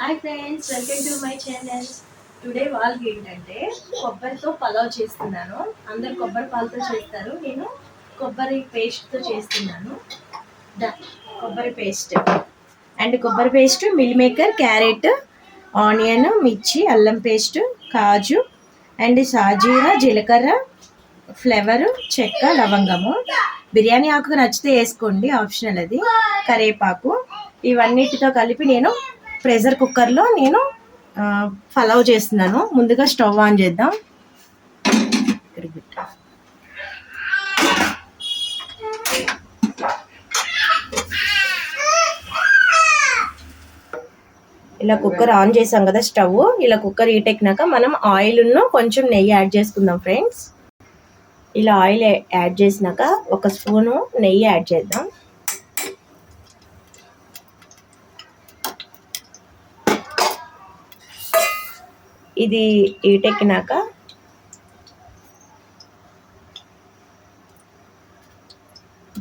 Hi friends, welcome to my channel. Today వాళ్ళకి ఏంటంటే కొబ్బరితో పలావ్ చేస్తున్నాను. అందరు కొబ్బరి పాలతో చేస్తారు, నేను కొబ్బరి పేస్ట్తో చేస్తున్నాను. కొబ్బరి paste meal maker, carrot, onion, మిర్చి, అల్లం పేస్ట్, కాజు అండ్ సాజీరా, జీలకర్ర, ఫ్లేవరు, చెక్క, లవంగము, బిర్యానీ ఆకు నచ్చితే వేసుకోండి, ఆప్షనల్ అది, కరివేపాకు, ఇవన్నిటితో కలిపి నేను ప్రెషర్ కుక్కర్లో పలావ్ చేస్తున్నాను. ముందుగా స్టవ్ ఆన్ చేద్దాం. ఇలా కుక్కర్ ఆన్ చేసాం కదా స్టవ్. ఇలా కుక్కర్ హీట్ ఎక్కినాక మనం ఆయిల్ను కొంచెం నెయ్యి యాడ్ చేసుకుందాం ఫ్రెండ్స్. ఇలా ఆయిల్ యాడ్ చేసినాక ఒక స్పూను నెయ్యి యాడ్ చేద్దాం. ఇది హీటెక్కినాక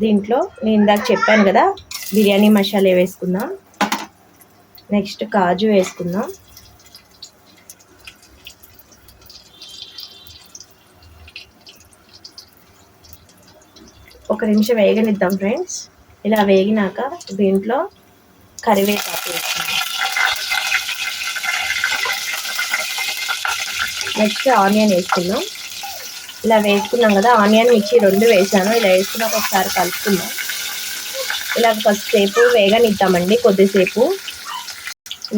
దీంట్లో నేను ఇందాక చెప్పాను కదా బిర్యానీ మసాలా వేసుకుందాం. నెక్స్ట్ కాజు వేసుకుందాం. ఒక నిమిషం వేగనిద్దాం ఫ్రెండ్స్. ఇలా వేగినాక దీంట్లో కరివేపాకు వేసుకుందాం. నెక్స్ట్ ఆనియన్ వేసుకుందాం. ఇలా వేసుకున్నాం కదా, ఆనియన్, మిర్చి రెండు వేసాను. ఇలా వేసుకున్నాక ఒకసారి కలుపుకుందాం. ఇలా కొద్దిసేపు వేగనిద్దామండి, కొద్దిసేపు.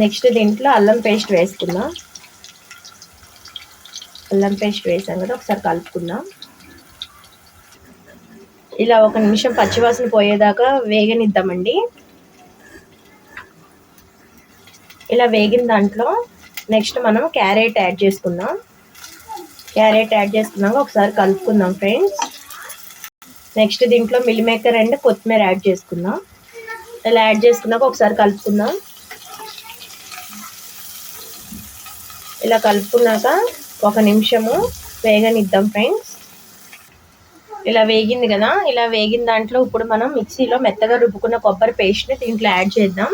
నెక్స్ట్ దీంట్లో అల్లం పేస్ట్ వేసుకుందాం. అల్లం పేస్ట్ వేసాం కదా, ఒకసారి కలుపుకుందాం. ఇలా ఒక నిమిషం పచ్చివాసన పోయేదాకా వేగనిద్దామండి. ఇలా వేగిన దాంట్లో నెక్స్ట్ మనం క్యారెట్ యాడ్ చేసుకుందాం. క్యారెట్ యాడ్ చేసుకున్నాక ఒకసారి కలుపుకుందాం ఫ్రెండ్స్. నెక్స్ట్ దీంట్లో మిల్ మేకర్ అండ్ కొత్తిమీర యాడ్ చేసుకుందాం. ఇలా యాడ్ చేసుకున్నాక ఒకసారి కలుపుకుందాం. ఇలా కలుపుకున్నాక ఒక నిమిషము వేగనిద్దాం ఫ్రెండ్స్. ఇలా వేగింది కదా, ఇలా వేగిన దాంట్లో ఇప్పుడు మనం మిక్సీలో మెత్తగా రుబ్బుకున్న కొబ్బరి పేస్ట్ని దీంట్లో యాడ్ చేద్దాం.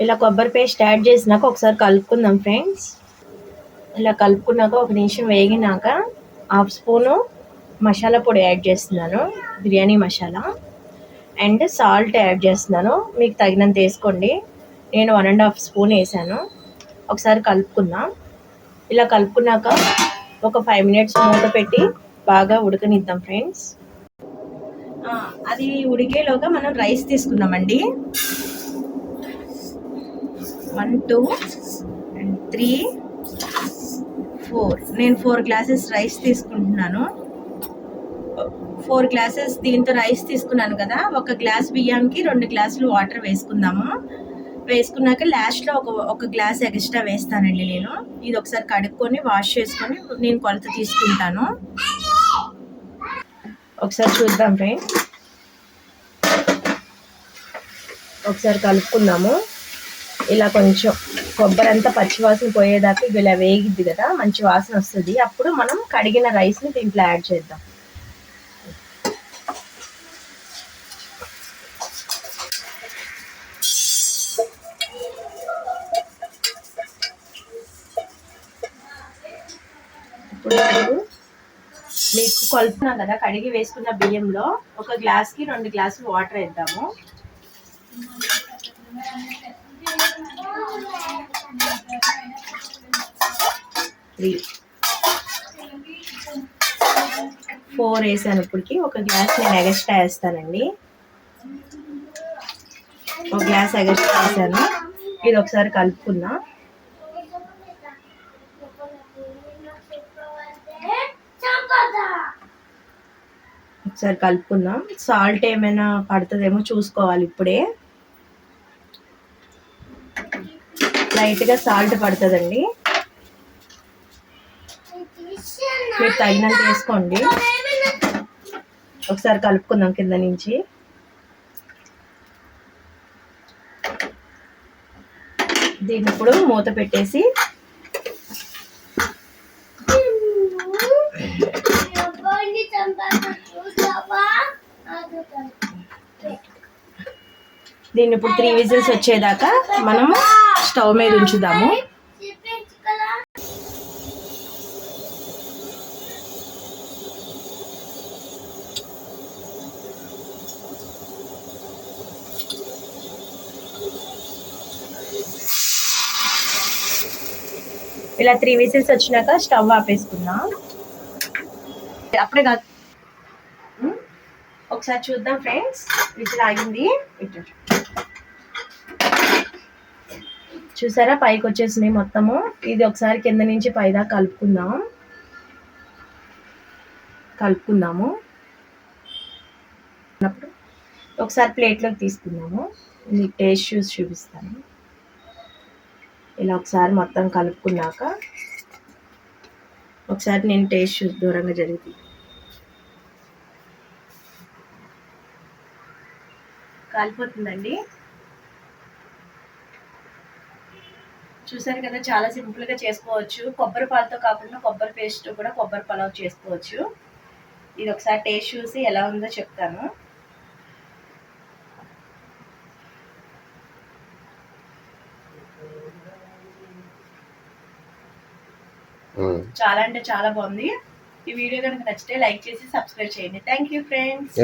ఇలా కొబ్బరి పేస్ట్ యాడ్ చేసినాక ఒకసారి కలుపుకుందాం ఫ్రెండ్స్. ఇలా కలుపుకున్నాక ఒక నిమిషం వేగినాక హాఫ్ స్పూను మసాలా పొడి యాడ్ చేస్తున్నాను, biryani masala, and salt add చేస్తున్నాను. మీకు తగినంత వేసుకోండి. నేను 1.5 స్పూన్ వేసాను. ఒకసారి కలుపుకుందాం. ఇలా కలుపుకున్నాక ఒక 5 మినిట్స్ మూత పెట్టి బాగా ఉడకనిద్దాం ఫ్రెండ్స్. అది ఉడికేలోగా మనం రైస్ తీసుకుందామండి. 1 2 and 3 4 నేను 4 గ్లాసెస్ రైస్ తీసుకుంటున్నాను. 4 గ్లాసెస్ దీంతో రైస్ తీసుకున్నాను కదా, ఒక గ్లాస్ బియ్యానికి 2 గ్లాసులు వాటర్ వేసుకుందాము. వేసుకున్నాక లాస్ట్లో ఒక గ్లాస్ ఎక్స్ట్రా వేస్తానండి నేను. ఇది ఒకసారి కడుక్కొని వాష్ చేసుకొని నేను కొలత తీసుకుంటాను. ఒకసారి చూద్దాం ఫ్రెండ్స్. ఒకసారి కలుపుకుందాము. ఇలా కొంచెం కొబ్బరి అంతా పచ్చివాసన పోయేదాకా ఇలా వేగిద్ది కదా, మంచి వాసన వస్తుంది. అప్పుడు మనం కడిగిన రైస్ని దీంట్లో యాడ్ చేద్దాం. ఇప్పుడు మీకు కలుపుతున్నాం కదా, కడిగి వేసుకున్న బియ్యంలో ఒక గ్లాస్కి 2 గ్లాసులు వాటర్ వేద్దాము. ఫోర్ వేసాను. ఇప్పటికి ఒక గ్లాస్ నేను ఎగస్ట్రా వేస్తానండి. ఒక గ్లాస్ ఎగస్ట్రా వేసాను. ఇది ఒకసారి కలుపుకుందాం. ఒకసారి కలుపుకుందాం. సాల్ట్ ఏమైనా పడుతుందేమో చూసుకోవాలి. ఇప్పుడే లైట్గా సాల్ట్ పడుతుందండి, మీరు తగినంత వేసుకోండి. ఒకసారి కలుపుకుందాం కింద నుంచి. దీన్ని ఇప్పుడు మూత పెట్టేసి దీన్ని ఇప్పుడు 3 విజిల్స్ వచ్చేదాకా మనము స్టవ్ మీద ఉంచుదాము. ఇలా 3 విజిల్స్ వచ్చినాక స్టవ్ ఆపేసుకుందాం. అప్పుడే కాదు, ఒకసారి చూద్దాం ఫ్రెండ్స్. విజిల్ ఆగింది, చూసారా పైకి వచ్చేసినాయి మొత్తము. ఇది ఒకసారి కింద నుంచి పైదాకా కలుపుకుందాము. అప్పుడు ఒకసారి ప్లేట్లోకి తీసుకుందాము. మీకు టేస్ట్ చూసి చూపిస్తాను. ఇలా ఒకసారి మొత్తం కలుపుకున్నాక ఒకసారి నేను టేస్ట్ చూసి దూరంగా జరుగుతుంది. కాలిపోతుందండి. చూసారు కదా, చాలా సింపుల్గా చేసుకోవచ్చు. కొబ్బరి పాలతో కాకుండా కొబ్బరి పేస్ట్ కూడా కొబ్బరి పలావ్ చేసుకోవచ్చు. ఇది ఒకసారి టేస్ట్ చూసి ఎలా ఉందో చెప్తాను. చాలా అంటే చాలా బాగుంది. ఈ వీడియో కనుక నచ్చితే లైక్ చేసి సబ్స్క్రైబ్ చేయండి. Thank you friends.